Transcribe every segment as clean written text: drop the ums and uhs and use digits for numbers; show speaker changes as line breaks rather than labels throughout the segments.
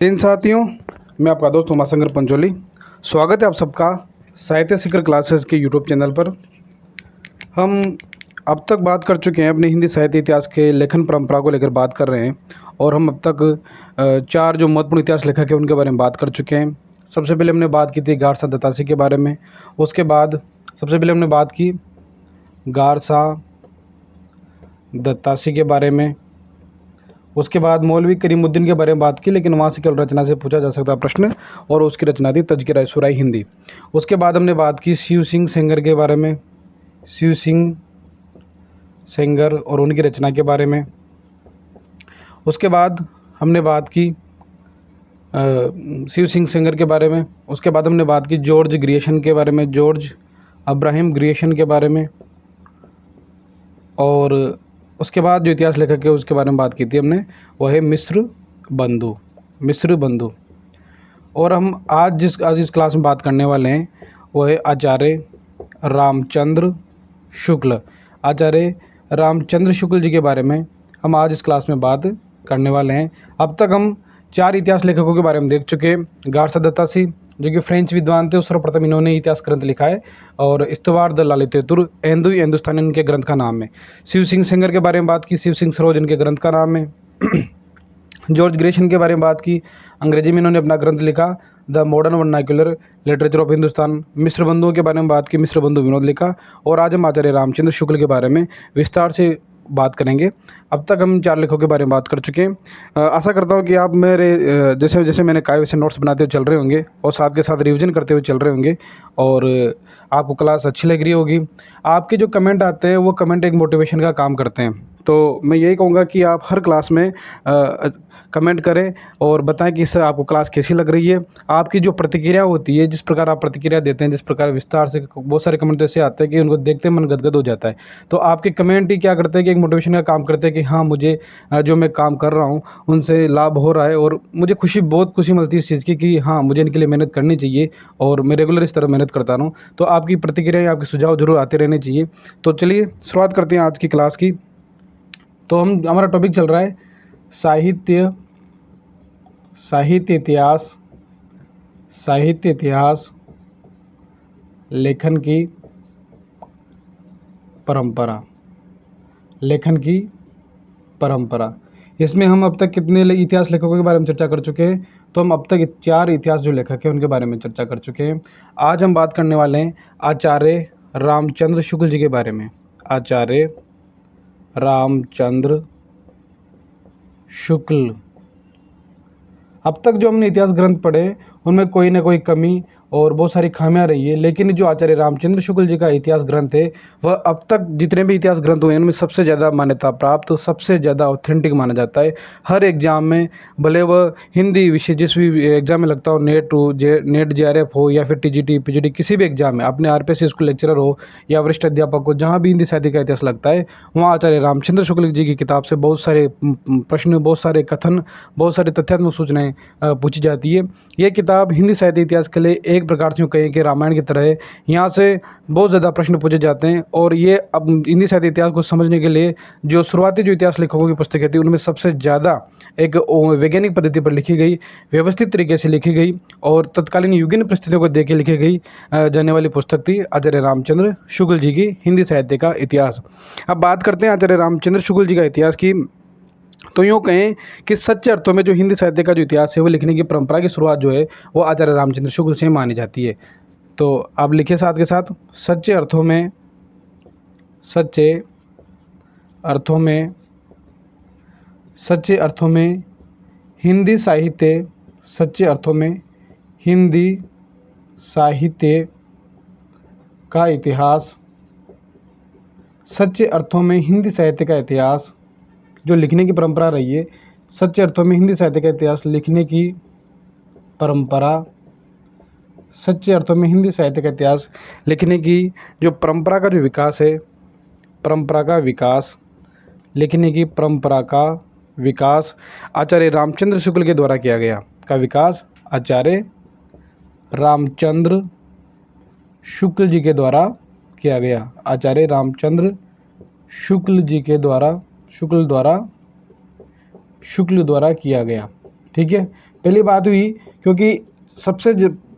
तीन साथियों, मैं आपका दोस्त उमाशंकर पंचोली। स्वागत है आप सबका साहित्य शिखर क्लासेस के यूट्यूब चैनल पर। हम अब तक बात कर चुके हैं अपने हिंदी साहित्य इतिहास के लेखन परंपरा को लेकर बात कर रहे हैं और हम अब तक चार जो महत्वपूर्ण इतिहास लेखक हैं उनके बारे में बात कर चुके हैं। सबसे पहले हमने बात की थी गारसा दत्तासी के बारे में। उसके बाद सबसे पहले हमने बात की गारसा दत्तासी के बारे में। उसके बाद मौलवी करीमुद्दीन के बारे में बात की, लेकिन वहाँ से केवल रचना से पूछा जा सकता प्रश्न, और उसकी रचना थी तज़किरा सुराई हिंदी। उसके बाद हमने बात की शिव सिंह सेंगर के बारे में, शिव सिंह सेंगर और उनकी रचना के बारे में। उसके बाद हमने बात की शिव सिंह सेंगर के बारे में। उसके बाद हमने बात की जॉर्ज ग्रियर्सन के बारे में, जॉर्ज अब्राहम ग्रियर्सन के बारे में। और उसके बाद जो इतिहास लेखक है उसके बारे में बात की थी हमने, वह है मिस्र बंधु। और हम आज इस क्लास में बात करने वाले हैं वह है आचार्य रामचंद्र शुक्ल जी के बारे में हम आज इस क्लास में बात करने वाले हैं। अब तक हम चार इतिहास लेखकों के बारे में देख चुके हैं। गारसा दत्तासी जो कि फ्रेंच विद्वान थे, सर्वप्रथम इन्होंने इतिहास ग्रंथ लिखा है, और इस्तवार द ललितेतुर हिंदुस्तानी इनके ग्रंथ का नाम है। शिव सिंह सेंगर के बारे में बात की, शिव सिंह सरोज इनके ग्रंथ का नाम है। जॉर्ज ग्रियर्सन के बारे में बात की, अंग्रेजी में इन्होंने अपना ग्रंथ लिखा the modern vernacular literature of Hindustan. मिस्र बंधुओं के बारे में बात की, मिस्र बंधु विनोद लिखा। और आज हम आचार्य रामचंद्र शुक्ल के बारे में विस्तार से बात करेंगे। अब तक हम चार लेखकों के बारे में बात कर चुके हैं। आशा करता हूँ कि आप मेरे जैसे जैसे मैंने कहा वैसे नोट्स बनाते हुए चल रहे होंगे और साथ के साथ रिवीजन करते हुए चल रहे होंगे, और आपको क्लास अच्छी लग रही होगी। आपके जो कमेंट आते हैं वो कमेंट एक मोटिवेशन का काम करते हैं, तो मैं यही कहूँगा कि आप हर क्लास में कमेंट करें और बताएं कि इससे आपको क्लास कैसी लग रही है। आपकी जो प्रतिक्रिया होती है, जिस प्रकार आप प्रतिक्रिया देते हैं, जिस प्रकार विस्तार से, बहुत सारे कमेंट ऐसे आते हैं कि उनको देखते मन गदगद हो जाता है। तो आपके कमेंट ही क्या करते हैं कि एक मोटिवेशन का काम करते हैं कि हाँ, मुझे जो मैं काम कर रहा हूँ उनसे लाभ हो रहा है, और मुझे बहुत खुशी मिलती है इस चीज़ की कि हाँ, मुझे इनके लिए मेहनत करनी चाहिए और मैं रेगुलर इस तरह मेहनत करता रहूँ। तो आपकी प्रतिक्रिया, आपके सुझाव जरूर आते रहने चाहिए। तो चलिए शुरुआत करते हैं आज की क्लास की। तो हमारा टॉपिक चल रहा है साहित्य इतिहास लेखन की परंपरा। इसमें हम अब तक कितने इतिहास लेखकों के बारे में चर्चा कर चुके हैं? तो हम अब तक चार इतिहास जो लेखक हैं उनके बारे में चर्चा कर चुके हैं। आज हम बात करने वाले हैं आचार्य रामचंद्र शुक्ल जी के बारे में। आचार्य रामचंद्र शुक्ल। अब तक जो हमने इतिहास ग्रंथ पढ़े उनमें कोई ना कोई कमी और बहुत सारी खामियां रही है, लेकिन जो आचार्य रामचंद्र शुक्ल जी का इतिहास ग्रंथ है वह अब तक जितने भी इतिहास ग्रंथ हुए हैं उनमें सबसे ज़्यादा मान्यता प्राप्त, सबसे ज़्यादा ऑथेंटिक माना जाता है। हर एग्जाम में, भले वह हिंदी विषय जिस भी एग्जाम में लगता हो, नेट JRF हो या फिर TGT PGT, किसी भी एग्जाम में, अपने RPSC स्कूल लेक्चरर हो या वरिष्ठ अध्यापक हो, जहाँ भी हिंदी साहित्य का इतिहास लगता है वहाँ आचार्य रामचंद्र शुक्ल जी की किताब से बहुत सारे प्रश्न, बहुत सारे कथन, बहुत सारे तथ्यात्मक सूचनाएं पूछी जाती है। यह किताब हिंदी साहित्य इतिहास के लिए एक प्रकार से कहें कि रामायण की तरह है। यहाँ से बहुत ज़्यादा प्रश्न पूछे जाते हैं, और ये अब हिंदी साहित्य इतिहास को समझने के लिए जो शुरुआती जो इतिहास लेखकों की पुस्तकें थी उनमें सबसे ज़्यादा एक वैज्ञानिक पद्धति पर लिखी गई, व्यवस्थित तरीके से लिखी गई और तत्कालीन युगीन परिस्थितियों को देख के लिखी गई जाने वाली पुस्तक थी आचार्य रामचंद्र शुक्ल जी की हिंदी साहित्य का इतिहास। अब बात करते हैं आचार्य रामचंद्र शुक्ल जी का इतिहास की। तो यूँ कहें कि सच्चे अर्थों में जो हिंदी साहित्य का जो इतिहास है वो लिखने की परंपरा की शुरुआत जो है वो आचार्य रामचंद्र शुक्ल से मानी जाती है। तो आप लिखिए साथ के साथ, सच्चे अर्थों में हिंदी साहित्य का इतिहास, सच्चे अर्थों में हिंदी साहित्य का इतिहास जो लिखने की परंपरा रही है, सच्चे अर्थों में हिंदी साहित्य का इतिहास लिखने की परंपरा, सच्चे अर्थों में हिंदी साहित्य का इतिहास लिखने की जो परंपरा का जो विकास है, लिखने की परंपरा का विकास आचार्य रामचंद्र शुक्ल के द्वारा किया गया। आचार्य रामचंद्र शुक्ल जी के द्वारा किया गया। आचार्य रामचंद्र शुक्ल जी के द्वारा शुक्ल द्वारा किया गया। ठीक है, पहली बात हुई क्योंकि सबसे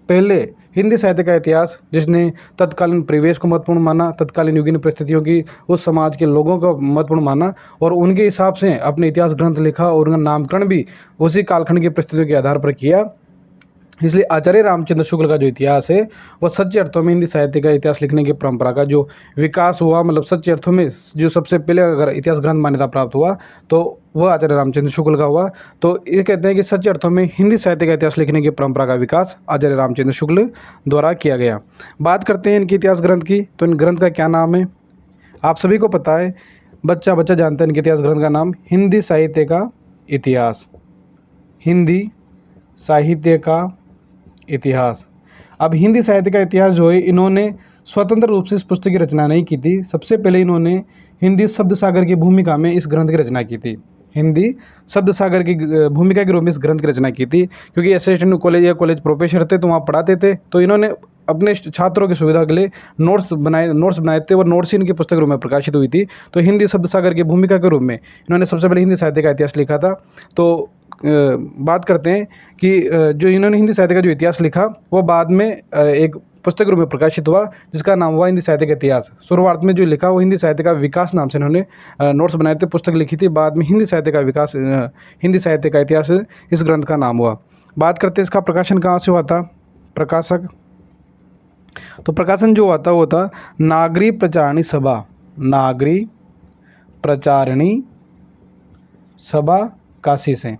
पहले हिंदी साहित्य का इतिहास जिसने तत्कालीन परिवेश को महत्वपूर्ण माना, तत्कालीन युगीन परिस्थितियों की उस समाज के लोगों को महत्वपूर्ण माना और उनके हिसाब से अपने इतिहास ग्रंथ लिखा और उनका नामकरण भी उसी कालखंड की परिस्थितियों के आधार पर किया। इसलिए आचार्य रामचंद्र शुक्ल का जो इतिहास है वह सच्चे अर्थों में हिंदी साहित्य का इतिहास लिखने की परंपरा का जो विकास हुआ, मतलब सच्चे अर्थों में जो सबसे पहले अगर इतिहास ग्रंथ मान्यता प्राप्त हुआ तो वह आचार्य रामचंद्र शुक्ल का हुआ। तो ये कहते हैं कि सच्चे अर्थों में हिंदी साहित्य का इतिहास लिखने की परंपरा का विकास आचार्य रामचंद्र शुक्ल द्वारा किया गया। बात करते हैं इनके इतिहास ग्रंथ की, तो इन ग्रंथ का क्या नाम है? आप सभी को पता है, बच्चा बच्चा जानता है इनके इतिहास ग्रंथ का नाम हिंदी साहित्य का इतिहास। हिंदी साहित्य का इतिहास। अब हिंदी साहित्य का इतिहास जो है इन्होंने स्वतंत्र रूप से इस पुस्तक की रचना नहीं की थी। सबसे पहले इन्होंने हिंदी शब्द सागर की भूमिका में इस ग्रंथ की रचना की थी। हिंदी शब्द सागर की भूमिका के रूप में इस ग्रंथ की रचना की थी, क्योंकि असिस्टेंट कॉलेज या कॉलेज प्रोफेसर थे तो वहाँ पढ़ाते थे, तो इन्होंने अपने छात्रों की सुविधा के लिए नोट्स बनाए थे और नोट्स इनकी पुस्तक रूप में प्रकाशित हुई थी। तो हिंदी शब्द सागर की भूमिका के रूप में इन्होंने सबसे पहले हिंदी साहित्य का इतिहास लिखा था। तो बात करते हैं कि जो इन्होंने हिंदी साहित्य का जो इतिहास लिखा वो बाद में एक पुस्तक रूप में प्रकाशित हुआ जिसका नाम हुआ हिंदी साहित्य का इतिहास। शुरुआत में जो लिखा वो हिंदी साहित्य का विकास नाम से इन्होंने नोट्स बनाए थे, पुस्तक लिखी थी। बाद में हिंदी साहित्य का विकास, हिंदी साहित्य का इतिहास इस ग्रंथ का नाम हुआ। बात करते हैं इसका प्रकाशन कहाँ से हुआ था, प्रकाशक। तो प्रकाशन जो हुआ था वो था नागरी प्रचारणी सभा, नागरी प्रचारणी सभा काशी से,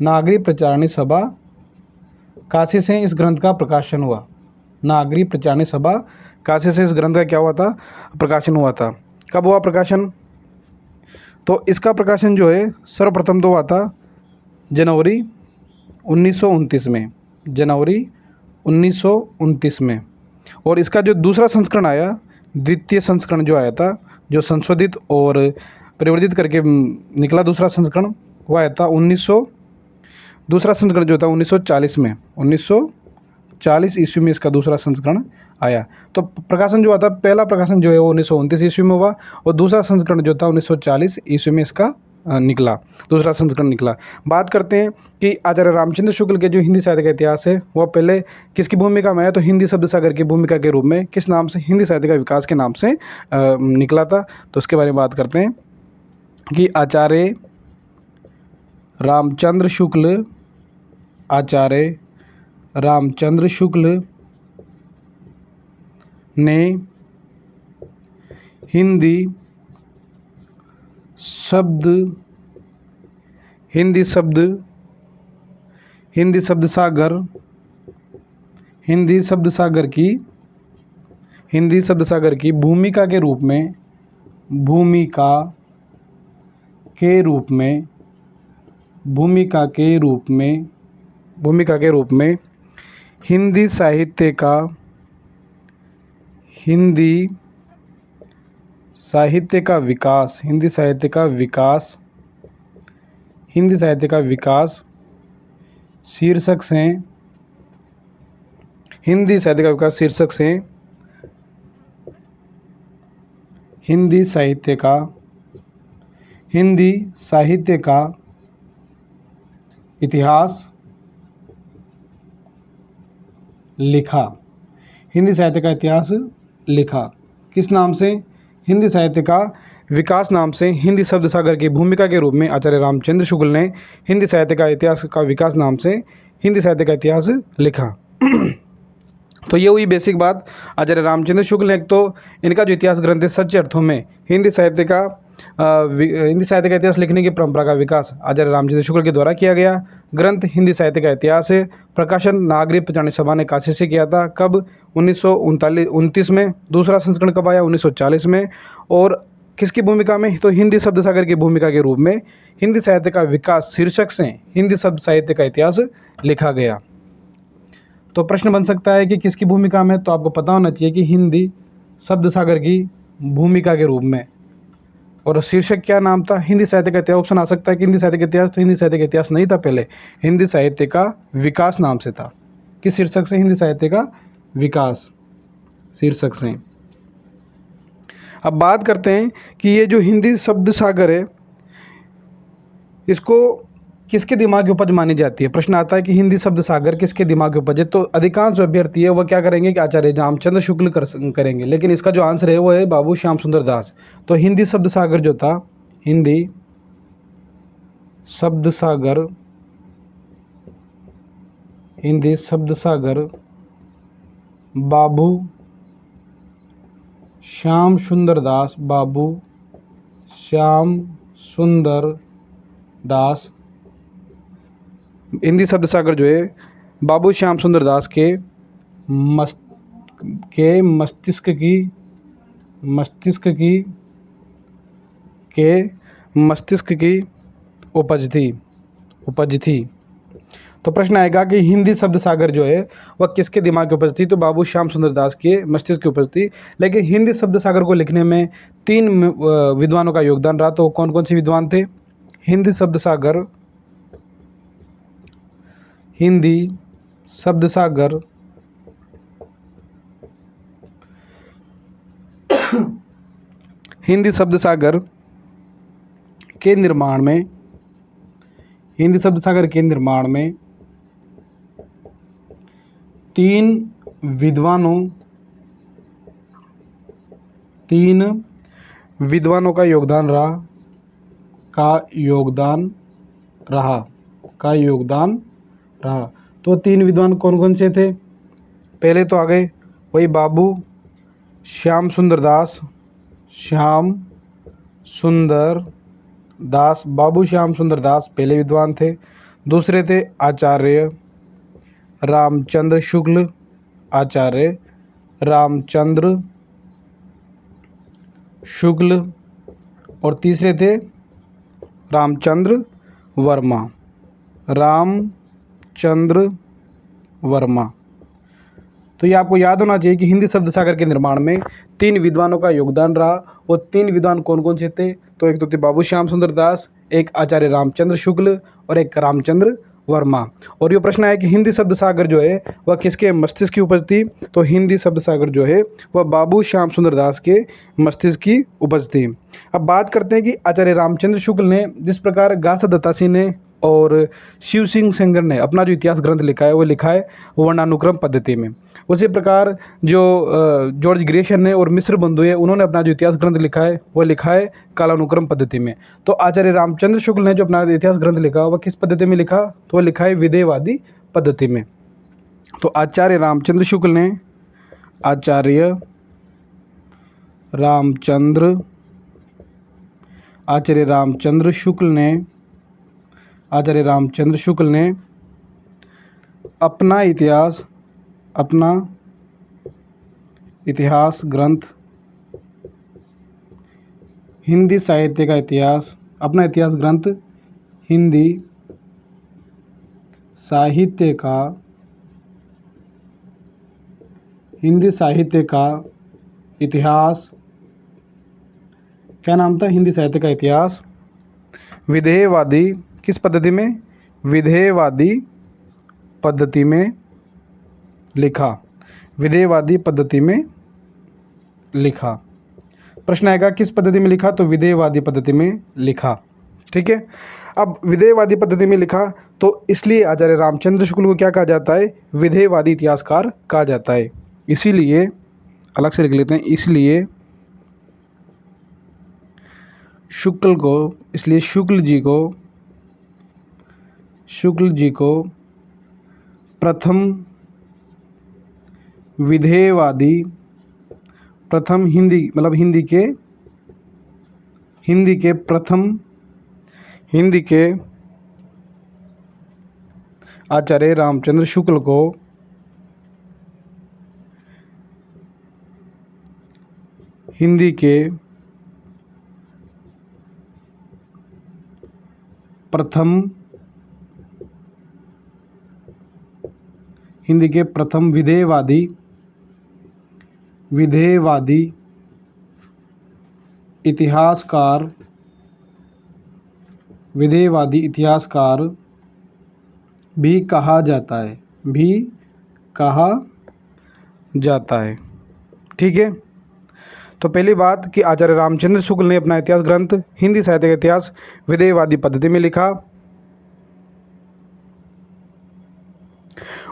नागरी प्रचारणी सभा काशी से इस ग्रंथ का प्रकाशन हुआ। नागरी प्रचारणी सभा काशी से इस ग्रंथ का क्या हुआ था, प्रकाशन हुआ था। कब हुआ प्रकाशन? तो इसका प्रकाशन जो है सर्वप्रथम तो हुआ था जनवरी 1929 में, जनवरी 1929 में। और इसका जो दूसरा संस्करण आया, द्वितीय संस्करण जो आया था, जो संशोधित और परिवर्तित करके निकला दूसरा संस्करण, वो आया था दूसरा संस्करण जो था 1940 में, 1940 ईस्वी में इसका दूसरा संस्करण आया। तो प्रकाशन जो हुआ था, पहला प्रकाशन जो है वो 1929 ईस्वी में हुआ और दूसरा संस्करण जो था 1940 ईस्वी में इसका निकला, दूसरा संस्करण निकला। बात करते हैं कि आचार्य रामचंद्र शुक्ल के जो हिंदी साहित्य का इतिहास है वह पहले किसकी भूमिका में आया, तो हिंदी शब्द सागर की भूमिका के रूप में, किस नाम से, हिंदी साहित्य का विकास के नाम से निकला था। तो उसके बारे में बात करते हैं कि आचार्य रामचंद्र शुक्ल, आचार्य रामचंद्र शुक्ल ने हिंदी शब्द सागर की भूमिका के रूप में हिंदी साहित्य का विकास शीर्षक से हिंदी साहित्य का इतिहास लिखा। हिंदी साहित्य का इतिहास लिखा किस नाम से? हिंदी साहित्य का विकास नाम से। हिंदी शब्द सागर की भूमिका के रूप में आचार्य रामचंद्र शुक्ल ने हिंदी साहित्य का इतिहास का विकास नाम से हिंदी साहित्य का इतिहास लिखा। तो ये हुई बेसिक बात। आचार्य रामचंद्र शुक्ल ने, एक तो इनका जो इतिहास ग्रंथ है सच्चे अर्थों में हिंदी साहित्य का इतिहास लिखने की परंपरा का विकास आचार्य रामचंद्र शुक्ल के द्वारा किया गया। ग्रंथ हिंदी साहित्य का इतिहास है। प्रकाशन नागरी प्रचारणी सभा ने काशी से किया था। कब? 1929 में। दूसरा संस्करण कब आया? 1940 में। और किसकी भूमिका में? तो हिंदी शब्द सागर की भूमिका के रूप में हिंदी साहित्य का विकास शीर्षक से हिंदी शब्द साहित्य का इतिहास लिखा गया। तो प्रश्न बन सकता है कि किसकी भूमिका में, तो आपको पता होना चाहिए कि हिंदी शब्द सागर की भूमिका के रूप में। और शीर्षक क्या नाम था? हिंदी साहित्य का इतिहास। ऑप्शन आ सकता है कि हिंदी साहित्य का इतिहास, तो हिंदी साहित्य का इतिहास नहीं था, पहले हिंदी साहित्य का विकास नाम से था। किस शीर्षक से? हिंदी साहित्य का विकास शीर्षक से। अब बात करते हैं कि ये जो हिंदी शब्द सागर है, इसको किसके दिमाग की उपज मानी जाती है। प्रश्न आता है कि हिंदी शब्द सागर किसके दिमाग की उपज है, तो अधिकांश जो अभ्यर्थी है वह क्या करेंगे कि आचार्य रामचंद्र शुक्ल करेंगे, लेकिन इसका जो आंसर है वो है बाबू श्याम सुंदर दास। तो हिंदी शब्द सागर जो था, हिंदी शब्द सागर, हिंदी शब्द सागर बाबू श्याम सुंदर दास, बाबू श्याम सुंदर दास, हिंदी शब्द सागर जो है बाबू श्याम सुंदर दास के मस्तिष्क की उपज थी। तो प्रश्न आएगा कि हिंदी शब्द सागर जो है वह किसके दिमाग की उपज थी, तो बाबू श्याम सुंदर दास के मस्तिष्क की उपज थी। लेकिन हिंदी शब्द सागर को लिखने में 3 विद्वानों का योगदान रहा, तो कौन कौन से विद्वान थे। हिंदी शब्द सागर, हिंदी शब्द सागर हिंदी शब्द सागर के निर्माण में, हिंदी शब्द सागर के निर्माण में 3 विद्वानों का योगदान रहा। तो 3 विद्वान कौन कौन से थे। पहले तो आ गए वही बाबू श्याम सुंदर दास, बाबू श्याम सुंदर दास पहले विद्वान थे। दूसरे थे आचार्य रामचंद्र शुक्ल, और तीसरे थे रामचंद्र वर्मा। तो ये आपको याद होना चाहिए कि हिंदी शब्द सागर के निर्माण में 3 विद्वानों का योगदान रहा। वो 3 विद्वान कौन कौन से थे, तो एक तो थे बाबू श्याम सुंदर दास, एक आचार्य रामचंद्र शुक्ल और एक रामचंद्र वर्मा। और ये प्रश्न है कि हिंदी शब्द सागर जो है वह किसके मस्तिष्क की उपज थी, तो हिंदी शब्द सागर जो है वह बाबू श्याम सुंदर दास के मस्तिष्क की उपज थी। अब बात करते हैं कि आचार्य रामचंद्र शुक्ल ने जिस प्रकार गासा दत्तासी ने और शिव सिंह सेंगर ने अपना जो इतिहास ग्रंथ लिखा है वो लिखा है वर्णानुक्रम पद्धति में, उसी प्रकार जो जॉर्ज ग्रेशन ने और मिश्र बंधु है उन्होंने अपना जो इतिहास ग्रंथ लिखा है वो लिखा है कालानुक्रम पद्धति में। तो आचार्य रामचंद्र शुक्ल ने जो अपना इतिहास ग्रंथ लिखा वह किस पद्धति में लिखा, तो वह लिखा है विधेयवादी पद्धति में। तो आचार्य रामचंद्र शुक्ल ने आचार्य रामचंद्र शुक्ल ने अपना इतिहास ग्रंथ हिंदी साहित्य का इतिहास, अपना इतिहास ग्रंथ हिंदी साहित्य का इतिहास, क्या नाम था, हिंदी साहित्य का इतिहास विधेयवादी किस पद्धति में, विधेयवादी पद्धति में लिखा, विधेयवादी पद्धति में लिखा। प्रश्न आएगा किस पद्धति में लिखा, तो विधेयवादी पद्धति में लिखा। ठीक है, अब विधेयवादी पद्धति में लिखा तो इसलिए आचार्य रामचंद्र शुक्ल को क्या कहा जाता है, विधेयवादी इतिहासकार कहा जाता है। इसीलिए अलग से लिख लेते हैं, इसलिए शुक्ल जी को प्रथम विधेयवादी, प्रथम हिंदी मतलब हिंदी के आचार्य रामचंद्र शुक्ल को हिंदी के प्रथम विधेयवादी इतिहासकार भी कहा जाता है। ठीक है, तो पहली बात कि आचार्य रामचंद्र शुक्ल ने अपना इतिहास ग्रंथ हिंदी साहित्य का इतिहास विधेयवादी पद्धति में लिखा।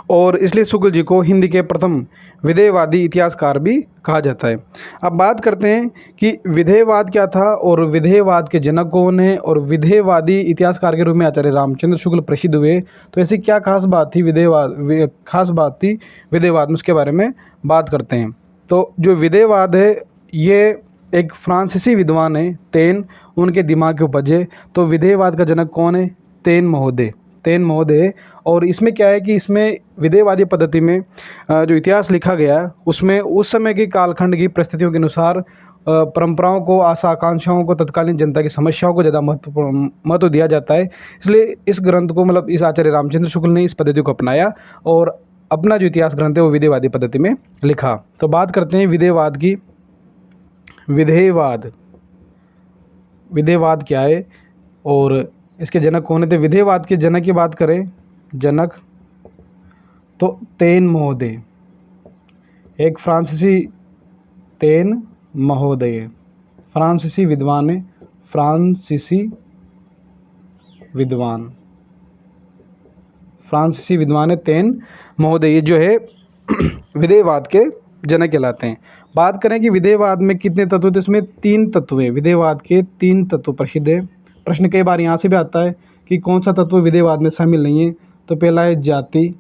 और इसलिए शुक्ल जी को हिंदी के प्रथम विधेयवादी इतिहासकार भी कहा जाता है। अब बात करते हैं कि विधेयवाद क्या था और विधेयवाद के जनक कौन है और विधेयवादी इतिहासकार के रूप में आचार्य रामचंद्र शुक्ल प्रसिद्ध हुए। तो ऐसी क्या खास बात थी खास बात थी विधेयवाद में, उसके बारे में बात करते हैं। तो जो विधेयवाद है ये एक फ्रांसीसी विद्वान है तेन, उनके दिमाग के उपज है। तो विधेयवाद का जनक कौन है? तेन महोदय। और इसमें क्या है कि इसमें विधेयवादी पद्धति में जो इतिहास लिखा गया है उसमें उस समय की कालखंड की परिस्थितियों के अनुसार परंपराओं को, आशा आकांक्षाओं को, तत्कालीन जनता की समस्याओं को ज़्यादा महत्व दिया जाता है। इसलिए इस ग्रंथ को, मतलब इस आचार्य रामचंद्र शुक्ल ने इस पद्धति को अपनाया और अपना जो इतिहास ग्रंथ है वो विधेयवादी पद्धति में लिखा। तो बात करते हैं विधेयवाद की। विधेयवाद क्या है और इसके जनक कौन थे? विधेयवाद के जनक की बात करें, जनक तो तेन महोदय, एक फ्रांसीसी तेन महोदय, फ्रांसीसी विद्वान है, फ्रांसीसी विद्वान है तेन महोदय, ये जो है विधेयवाद के जनक कहलाते हैं। बात करें कि विधेयवाद में कितने तत्व थे, इसमें 3 तत्व हैं। विधेयवाद के 3 तत्व प्रसिद्ध है। प्रश्न कई बार यहाँ से भी आता है कि कौन सा तत्व विधेयवाद में शामिल नहीं है। तो पहला है जाति,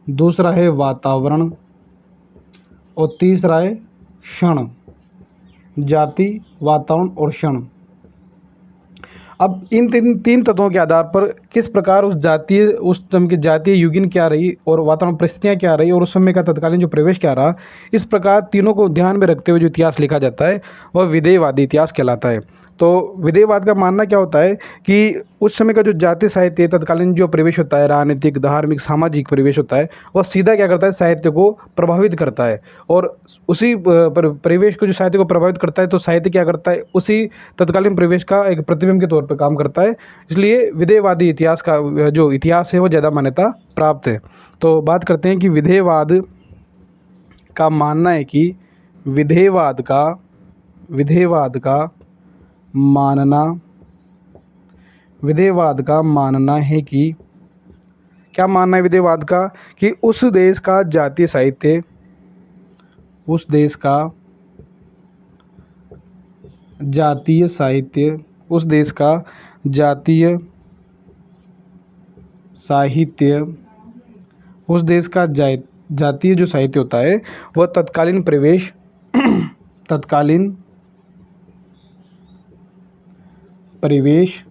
दूसरा है वातावरण और तीसरा है क्षण। जाति, वातावरण और क्षण। अब इन तीन तत्वों के आधार पर किस प्रकार उस समय की जातीय युगीन क्या रही और वातावरण परिस्थितियाँ क्या रही और उस समय का तत्कालीन जो प्रवेश क्या रहा, इस प्रकार तीनों को ध्यान में रखते हुए जो इतिहास लिखा जाता है वह विधेयवादी इतिहास कहलाता है। तो विधेयवाद का मानना क्या होता है कि उस समय का जो जातीय साहित्य, तत्कालीन जो परिवेश होता है, राजनीतिक, धार्मिक, सामाजिक परिवेश होता है, वह सीधा क्या करता है, साहित्य को प्रभावित करता है। और उसी परिवेश को, जो साहित्य को प्रभावित करता है, तो साहित्य क्या करता है, उसी तत्कालीन परिवेश का एक प्रतिबिंब के तौर पर काम करता है। इसलिए विधेयवादी इतिहास का जो इतिहास है वो ज़्यादा मान्यता प्राप्त है। तो बात करते हैं कि विधेयवाद का मानना है कि विधेयवाद का मानना है कि क्या मानना है विधेयवाद का, कि उस देश का जातीय साहित्य, उस देश का जातीय साहित्य जो साहित्य होता है वह तत्कालीन परिवेश,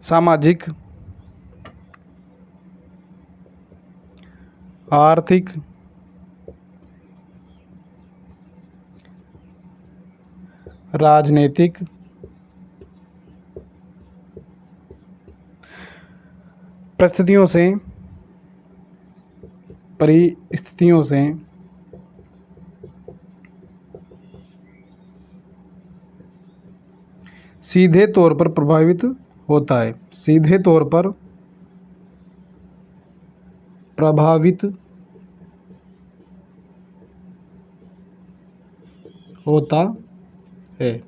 सामाजिक, आर्थिक, राजनीतिक, परिस्थितियों से सीधे तौर पर प्रभावित होता है। सीधे तौर पर प्रभावित होता है,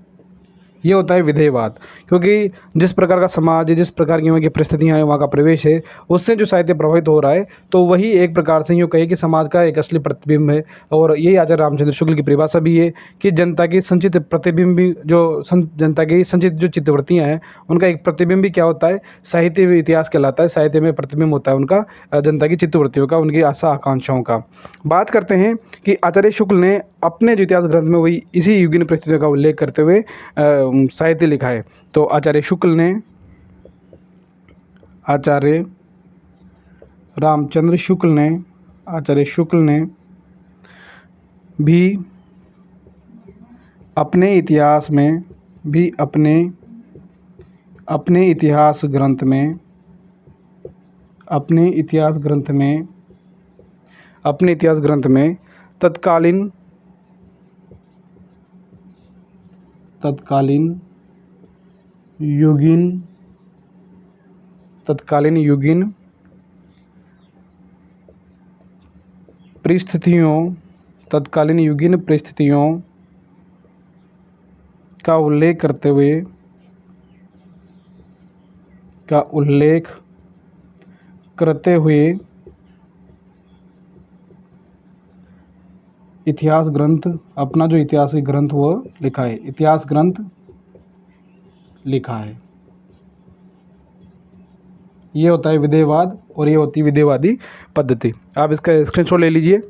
ये होता है विधेयवाद। क्योंकि जिस प्रकार का समाज है, जिस प्रकार की वहाँ की परिस्थितियाँ हैं, वहाँ का प्रवेश है, उससे जो साहित्य प्रभावित हो रहा है, तो वही एक प्रकार से यूँ कहे कि समाज का एक असली प्रतिबिंब है। और यही आचार्य रामचंद्र शुक्ल की परिभाषा भी है कि जनता की संचित प्रतिबिंब भी, जनता की संचित जो चित्तवृत्तियाँ हैं उनका एक प्रतिबिंब भी क्या होता है, साहित्य भी इतिहास कहलाता है। साहित्य में प्रतिबिंब होता है उनका, जनता की चित्तवृत्तियों का, उनकी आशा आकांक्षाओं का। बात करते हैं कि आचार्य शुक्ल ने अपने जो इतिहास ग्रंथ में वही इसी युगीन परिस्थितियों का उल्लेख करते हुए साहित्य लिखा है। तो आचार्य रामचंद्र शुक्ल ने भी अपने इतिहास ग्रंथ में तत्कालीन युगीन परिस्थितियों का उल्लेख करते हुए इतिहास ग्रंथ, अपना जो इतिहासिक ग्रंथ वो लिखा है, इतिहास ग्रंथ लिखा है। ये होता है विधेयवाद और ये होती है विधेयवादी पद्धति। आप इसका स्क्रीनशॉट ले लीजिए।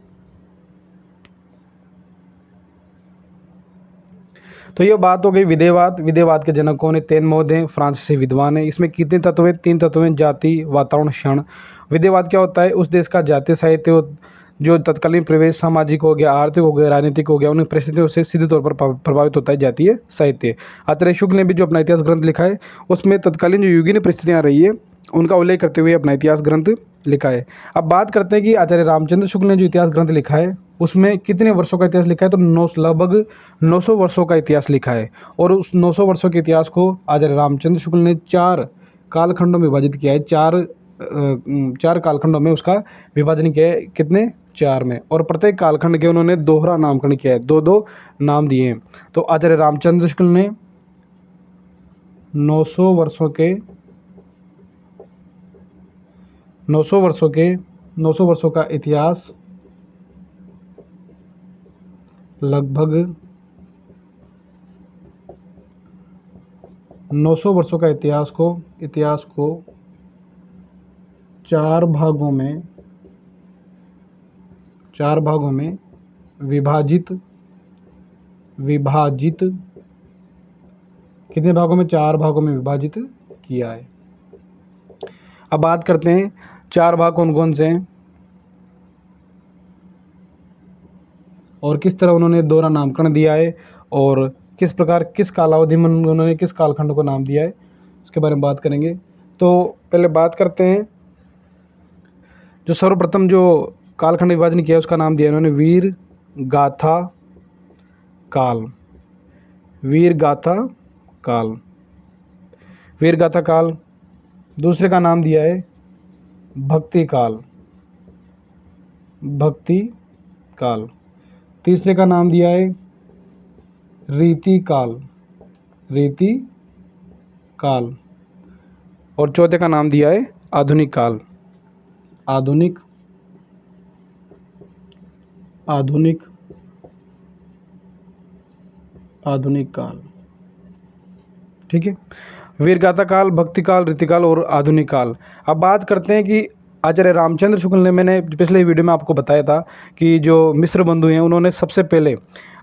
तो ये बात हो गई विधेयवाद। विधेयवाद के जनक कौन है? तेनमोद हैं, फ्रांसीसी विद्वान है। इसमें कितने तत्व हैं? 3 तत्व हैं, जाति, वातावरण, क्षण। विधेयवाद क्या होता है? उस देश का जातीय साहित्य जो तत्कालीन प्रवेश, सामाजिक हो गया, आर्थिक हो गया, राजनीतिक हो गया, उन परिस्थितियों से सीधे तौर पर प्रभावित होता है जातीय साहित्य। आचार्य शुक्ल ने भी जो अपना इतिहास ग्रंथ लिखा है उसमें तत्कालीन जो युगीन परिस्थितियाँ रही है उनका उल्लेख करते हुए अपना इतिहास ग्रंथ लिखा है। अब बात करते हैं कि आचार्य रामचंद्र शुक्ल ने जो इतिहास ग्रंथ लिखा है उसमें कितने वर्षों का इतिहास लिखा है? तो लगभग 900 वर्षों का इतिहास लिखा है। और उस 900 वर्षों के इतिहास को आचार्य रामचंद्र शुक्ल ने 4 कालखंडों में विभाजित किया है। 4 कालखंडों में उसका विभाजन किया है। कितने? 4 में। और प्रत्येक कालखंड के उन्होंने दोहरा नामकरण किया है, 2-2 नाम दिए हैं। तो आचार्य रामचंद्र शुक्ल ने 900 वर्षों का इतिहास लगभग 900 वर्षों का इतिहास को 4 भागों में विभाजित कितने भागों में? 4 भागों में विभाजित किया है। अब बात करते हैं 4 भाग कौन कौन से हैं और किस तरह उन्होंने दोहरा नामकरण दिया है और किस प्रकार किस कालावधि में उन्होंने किस कालखंड को नाम दिया है, उसके बारे में बात करेंगे। तो पहले बात करते हैं जो सर्वप्रथम जो कालखंड विभाजन किया उसका नाम दिया इन्होंने वीर गाथा काल। दूसरे का नाम दिया है भक्ति काल। तीसरे का नाम दिया है रीति काल। और चौथे का नाम दिया है आधुनिक काल। ठीक है, वीरगाथा काल, भक्ति काल, रीति काल और आधुनिक काल। अब बात करते हैं कि आचार्य रामचंद्र शुक्ल ने, मैंने पिछले वीडियो में आपको बताया था कि जो मिस्र बंधु हैं उन्होंने सबसे पहले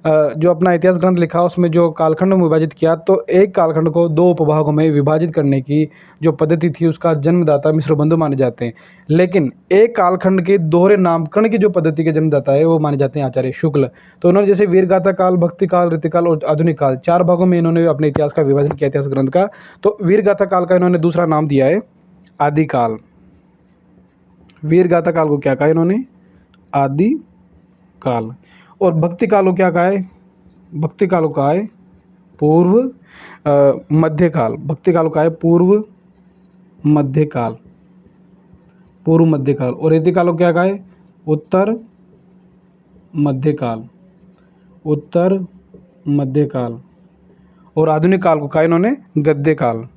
जो अपना इतिहास ग्रंथ लिखा उसमें जो कालखंड में विभाजित किया, तो एक कालखंड को 2 उपभागों में विभाजित करने की जो पद्धति थी उसका जन्मदाता मिस्र बंधु माने जाते हैं। लेकिन एक कालखंड के दोहरे नामकरण की जो पद्धति के जन्मदाता है वो माने जाते हैं आचार्य शुक्ल। तो उन्होंने जैसे वीरगाथा काल, भक्ति काल, रीति काल और आधुनिक काल 4 भागों में इन्होंने अपने इतिहास का विभाजन किया, इतिहास ग्रंथ का। तो वीरगाथा काल का इन्होंने दूसरा नाम दिया है आदिकाल। वीरगाथा काल को क्या कहा इन्होंने? आदि काल। और भक्ति काल को क्या कहा है? भक्ति काल को कहा है पूर्व मध्यकाल। भक्ति काल को कहा है पूर्व मध्यकाल। और रीति काल को क्या कहा है? उत्तर मध्यकाल। और आधुनिक काल को कहा इन्होंने गद्य काल।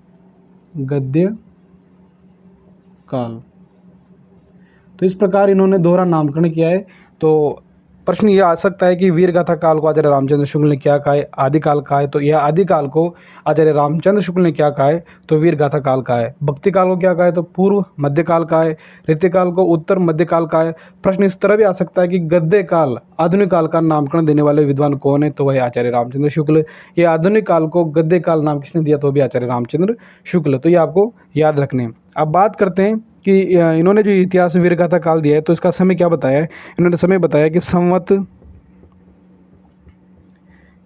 तो इस प्रकार इन्होंने दोहरा नामकरण किया है। तो प्रश्न ये आ सकता है कि वीरगाथा काल को आचार्य रामचंद्र शुक्ल ने क्या कहा है? आदिकाल कहा है। तो यह आदिकाल को आचार्य रामचंद्र शुक्ल ने क्या कहा है? तो वीरगाथा काल कहा है। भक्ति काल को क्या कहा है? तो पूर्व मध्यकाल कहा है। रीति काल को उत्तर मध्यकाल कहा है। प्रश्न इस तरह भी आ सकता है कि गद्य काल, आधुनिक काल का नामकरण देने वाले विद्वान कौन है? तो वह आचार्य रामचंद्र शुक्ल। ये आधुनिक काल को गद्य काल नाम किसने दिया? तो भी आचार्य रामचंद्र शुक्ल। तो ये आपको याद रखने हैं। अब बात करते हैं कि इन्होंने जो इतिहास वीरगाथा काल दिया है तो इसका समय क्या बताया है? इन्होंने समय बताया कि संवत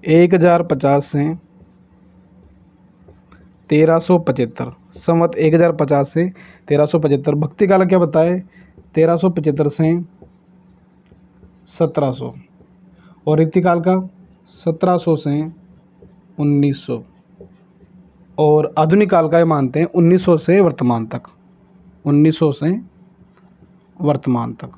1050 से 1375। संवत 1050 से 1375। भक्ति काल क्या बताया? 1375 से 1700। और रीति काल का 1700 से 1900। और आधुनिक काल का ये मानते हैं 1900 से वर्तमान तक। 1900 से वर्तमान तक।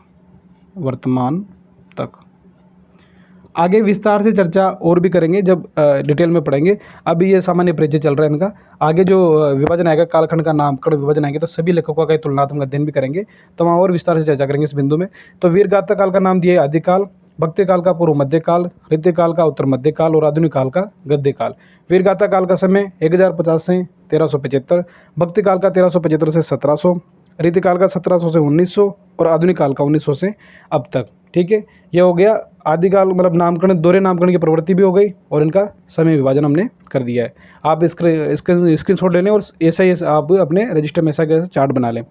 आगे विस्तार से चर्चा और भी करेंगे जब डिटेल में पढ़ेंगे। अभी ये सामान्य परिचय चल रहा है इनका। आगे जो विभाजन आएगा, कालखंड का नामकरण विभाजन आएंगे, तो सभी लेखकों का तुलनात्मक अध्ययन भी करेंगे, तो वहाँ और विस्तार से चर्चा करेंगे इस बिंदु में। तो वीरगाथा काल का नाम दिया है आदिकाल, भक्ति काल का पूर्व मध्यकाल, रीति काल का उत्तर मध्यकाल और आधुनिक काल का गद्य काल। वीरगाथा काल का समय 1050 से 1375, भक्ति काल का 1375 से 1700, रीति काल का 1700 से 1900 और आधुनिक काल का 1900 से अब तक। ठीक है, ये हो गया आदिकाल, मतलब नामकरण, दोहरे नामकरण की प्रवृत्ति भी हो गई और इनका समय विभाजन हमने कर दिया है। आप इसके स्क्रीनशॉट ले लें और ऐसा ही आप अपने रजिस्टर में ऐसा कैसे चार्ट बना लें।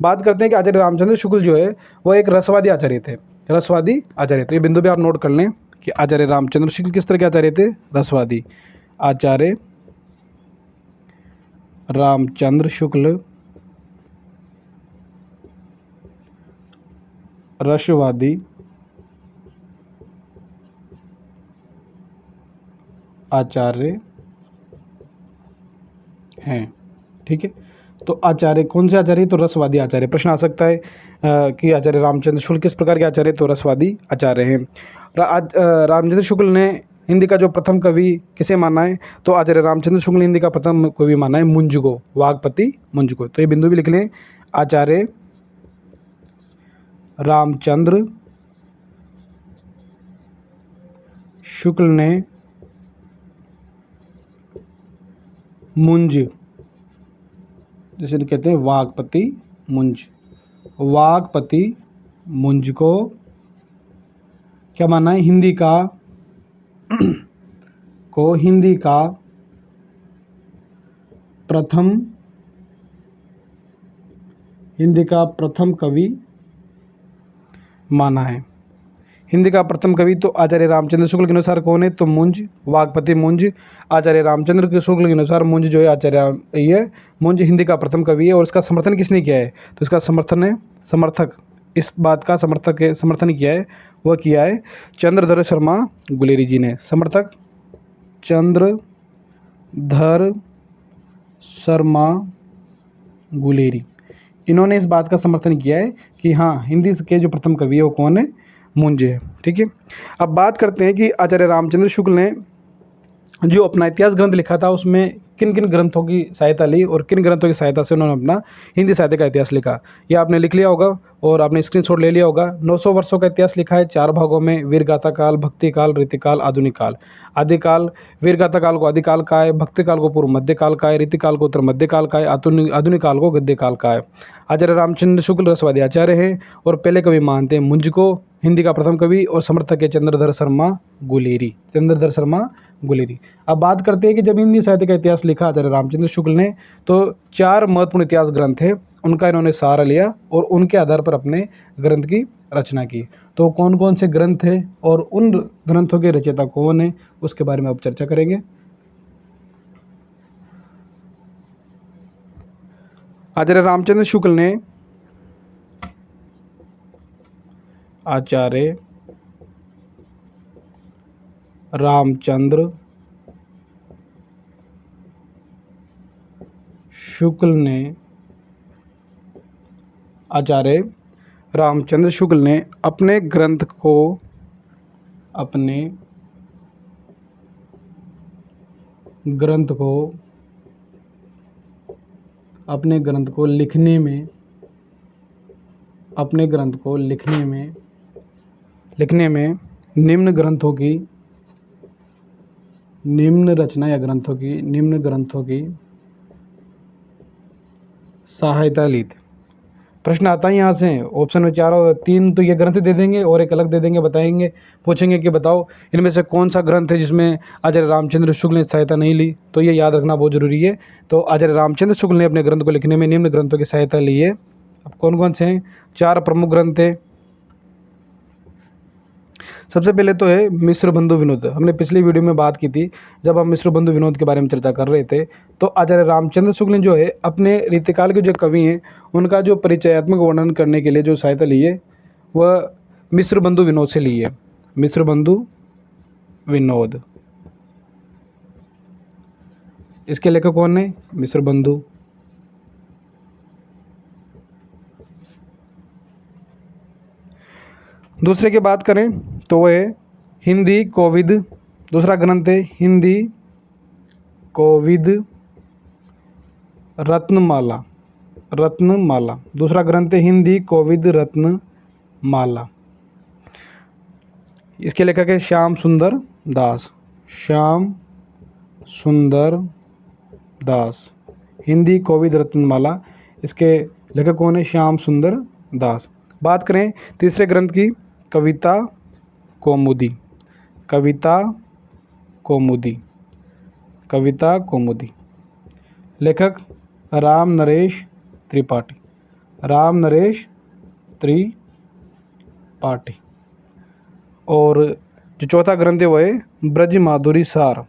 बात करते हैं कि आचार्य रामचंद्र शुक्ल जो है वो एक रसवादी आचार्य थे, रसवादी आचार्य। तो ये बिंदु भी आप नोट कर लें कि आचार्य रामचंद्र शुक्ल किस तरह के आचार्य थे, रसवादी। आचार्य रामचंद्र शुक्ल रसवादी आचार्य हैं। ठीक है, तो आचार्य कौन से आचार्य, तो रसवादी आचार्य। प्रश्न आ सकता है कि आचार्य रामचंद्र शुक्ल किस प्रकार के आचार्य, तो रसवादी आचार्य हैं। रामचंद्र शुक्ल ने हिंदी का जो प्रथम कवि किसे माना है, तो आचार्य रामचंद्र शुक्ल ने हिंदी का प्रथम कवि माना है मुंज को, वागपति मुंज को। तो ये बिंदु भी लिख लें, आचार्य रामचंद्र शुक्ल ने मुंज, जैसे कहते हैं वागपति मुंज, वागपति मुंज को क्या माना है, हिंदी का को हिंदी का प्रथम कवि माना है। हिंदी का प्रथम कवि तो आचार्य रामचंद्र शुक्ल के अनुसार कौन है, तो मुंज, वागपति मुंज। आचार्य रामचंद्र के शुक्ल के अनुसार मुंज जो है आचार्य, ये मुंज हिंदी का प्रथम कवि है। और इसका समर्थन किसने किया है, तो इसका समर्थन है, समर्थक, इस बात का समर्थन किया है, वह किया है चंद्रधर शर्मा गुलेरी जी ने। समर्थक चंद्रधर शर्मा गुलेरी, इन्होंने इस बात का समर्थन किया है कि हाँ, हिंदी के जो प्रथम कवि है वो कौन है, मुंज है। ठीक है, अब बात करते हैं कि आचार्य रामचंद्र शुक्ल ने जो अपना इतिहास ग्रंथ लिखा था उसमें किन किन ग्रंथों की सहायता ली और किन ग्रंथों की सहायता से उन्होंने अपना हिंदी साहित्य का इतिहास लिखा, ये आपने लिख लिया होगा और आपने स्क्रीनशॉट ले लिया होगा। 900 वर्षों का इतिहास लिखा है 4 भागों में, वीरगाथा काल, भक्ति काल, रीतिकाल, आधुनिक काल। आदिकाल, वीरगाथा काल को आदिकाल का है, भक्ति काल को पूर्व मध्यकाल का है, रीतिकाल को उत्तर मध्यकाल का है, आधुनिक काल को गद्य काल का है। आचार्य रामचंद्र शुक्ल रसवादी आचार्य हैं और पहले कवि मानते हैं मुंज को, हिंदी का प्रथम कवि, और समर्थक है चंद्रधर शर्मा गुलेरी, चंद्रधर शर्मा गुलेरी। अब बात करते हैं कि जब हिंदी साहित्य का इतिहास लिखा आचार्य रामचंद्र शुक्ल ने, तो 4 महत्वपूर्ण इतिहास ग्रंथ थे, उनका इन्होंने सहारा लिया और उनके आधार पर अपने ग्रंथ की रचना की। तो कौन कौन से ग्रंथ हैं और उन ग्रंथों के रचयिता कौन है, उसके बारे में अब चर्चा करेंगे। आचार्य रामचंद्र शुक्ल ने, आचार्य रामचंद्र शुक्ल ने, आचार्य रामचंद्र शुक्ल ने अपने ग्रंथ को लिखने में निम्न ग्रंथों की सहायता ली थी। प्रश्न आता है यहाँ से, ऑप्शन में 3 तो ये ग्रंथ दे देंगे और एक अलग दे देंगे, बताएंगे, पूछेंगे कि बताओ इनमें से कौन सा ग्रंथ है जिसमें आचार्य रामचंद्र शुक्ल ने सहायता नहीं ली, तो ये याद रखना बहुत जरूरी है। तो आचार्य रामचंद्र शुक्ल ने अपने ग्रंथ को लिखने में निम्न ग्रंथों की सहायता ली है। अब कौन कौन से हैं, 4 प्रमुख ग्रंथ हैं। सबसे पहले तो है मिश्र बंधु विनोद। हमने पिछली वीडियो में बात की थी जब हम मिश्र बंधु विनोद के बारे में चर्चा कर रहे थे, तो आचार्य रामचंद्र शुक्ल ने जो है अपने रीतिकाल के जो कवि हैं उनका जो परिचयात्मक वर्णन करने के लिए जो सहायता ली है वह मिश्र बंधु विनोद से ली है। मिश्र बंधु विनोद, इसके लेखक कौन है, मिश्र बंधु। दूसरे की बात करें तो वह है हिंदी कोविद, दूसरा ग्रंथ है हिंदी कोविद रत्नमाला, रत्नमाला, दूसरा ग्रंथ है हिंदी कोविद रत्नमाला। इसके लेखक है श्याम सुंदर दास, श्याम सुंदर दास, हिंदी कोविद रत्नमाला, इसके लेखक कौन है? श्याम सुंदर दास। बात करें तीसरे ग्रंथ की, कविता कौमुदी, कविता कौमुदी, कविता कौमुदी, लेखक राम नरेश त्रिपाठी, राम नरेश त्रिपाठी। और जो चौथा ग्रंथ है वो है ब्रज माधुरी सार,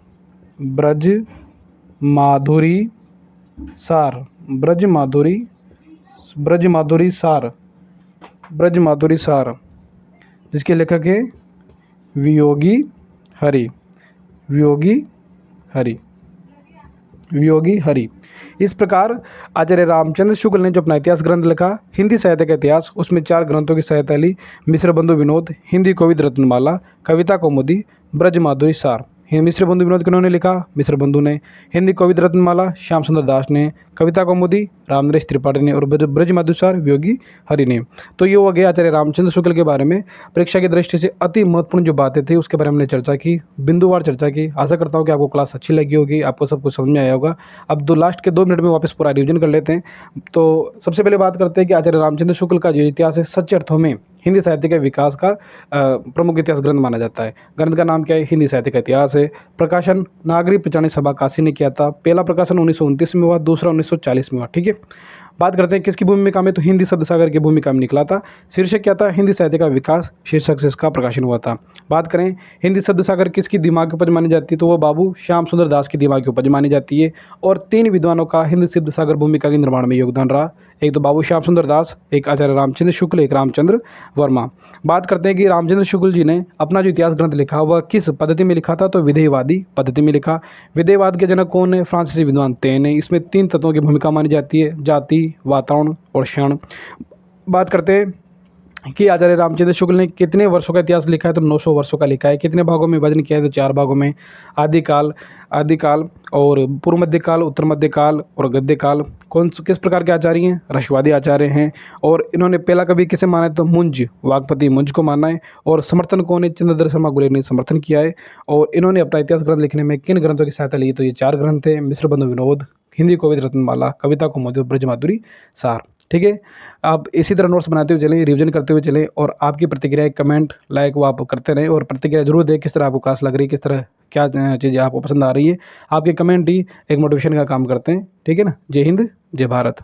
ब्रज माधुरी सार, ब्रज माधुरी, ब्रज माधुरी सार, ब्रज माधुरी सार, जिसके लेखक है वियोगी हरि, वियोगी हरि, वियोगी हरि। इस प्रकार आचार्य रामचंद्र शुक्ल ने जो अपना इतिहास ग्रंथ लिखा, हिंदी साहित्य का इतिहास, उसमें 4 ग्रंथों की सहायता ली। मिश्र बंधु विनोद, हिंदी कोविद रत्नमाला, कविता कौमुदी, ब्रज माधुरी सार। मिश्र बंधु विनोद किन्होंने लिखा? मिश्र बंधु ने। हिंदी कोविद रत्नमाला श्याम सुंदर दास ने, कविता कौमुदी राम नरेश त्रिपाठी ने, और ब्रज माधुरी सार वियोगी हरि ने। तो ये हो गया आचार्य रामचंद्र शुक्ल के बारे में परीक्षा की दृष्टि से अति महत्वपूर्ण जो बातें थी उसके बारे में हमने चर्चा की, बिंदुवार चर्चा की। आशा करता हूँ कि आपको क्लास अच्छी लगी होगी, आपको सब कुछ समझ में आया होगा। अब लास्ट के 2 मिनट में वापस पूरा रिविजन कर लेते हैं। तो सबसे पहले बात करते हैं कि आचार्य रामचंद्र शुक्ल का जो इतिहास है सच्चे अर्थों में हिंदी साहित्य के विकास का प्रमुख इतिहास ग्रंथ माना जाता है। ग्रंथ का नाम क्या है? हिंदी साहित्य का इतिहास है। प्रकाशन नागरी पंचानन सभा काशी ने किया था। पहला प्रकाशन 1929 में हुआ, दूसरा 1940 में हुआ। ठीक है, बात करते हैं किसकी भूमिका में, तो हिंदी शब्द सागर की भूमिका में निकला था। शीर्षक क्या था? हिंदी साहित्य का विकास, शीर्षक से इसका प्रकाशन हुआ था। बात करें हिंदी शब्द सागर किसकी दिमाग की उपज मानी जाती है, तो वो बाबू श्याम सुंदर दास की दिमाग की उपज मानी जाती है। और 3 विद्वानों का हिंदी शब्द सागर भूमिका के निर्माण में योगदान रहा। एक तो बाबू श्याम सुंदर दास, एक आचार्य रामचंद्र शुक्ल, एक रामचंद्र वर्मा। बात करते हैं कि रामचंद्र शुक्ल जी ने अपना जो इतिहास ग्रंथ लिखा वह किस पद्धति में लिखा था, तो विधेयवादी पद्धति में लिखा। विधेयवाद के जनक कौन है? फ्रांसीसी विद्वान तेन है। इसमें 3 तत्वों की भूमिका मानी जाती है, जाति, वातावरण और क्षण। बात करते हैं कि आचार्य रामचंद्र शुक्ल ने कितने वर्षों का इतिहास लिखा है, तो 900 वर्षों का लिखा है। कितने भागों में विभाजन किया है, तो 4 भागों में। आदिकाल, आदिकाल और पूर्व मध्यकाल, उत्तर मध्यकाल और गद्यकाल। किस प्रकार के आचार्य हैं? रसवादी आचार्य हैं। और इन्होंने पहला कवि किसे माना है, तो मुंज, वागपति मुंज को माना है। और समर्थन कौन है? चंद्रधर शर्मा गुलेर ने समर्थन किया है। और इन्होंने अपना इतिहास ग्रंथ लिखने में किन ग्रंथों की सहायता ली, तो ये 4 ग्रंथ हैं, मिश्र बंधु विनोद, हिंदी कोविद रत्नमाला, कविता कौमुदी, ब्रज माधुरी सार। ठीक है, आप इसी तरह नोट्स बनाते हुए चलें, रिवीजन करते हुए चलें, और आपकी प्रतिक्रिया, कमेंट, लाइक वो आप करते रहें, और प्रतिक्रिया जरूर दें किस तरह आपको क्लास लग रही है, किस तरह क्या चीज़ें आपको पसंद आ रही है। आपके कमेंट ही एक मोटिवेशन का काम करते हैं। ठीक है ना। जय हिंद, जय भारत।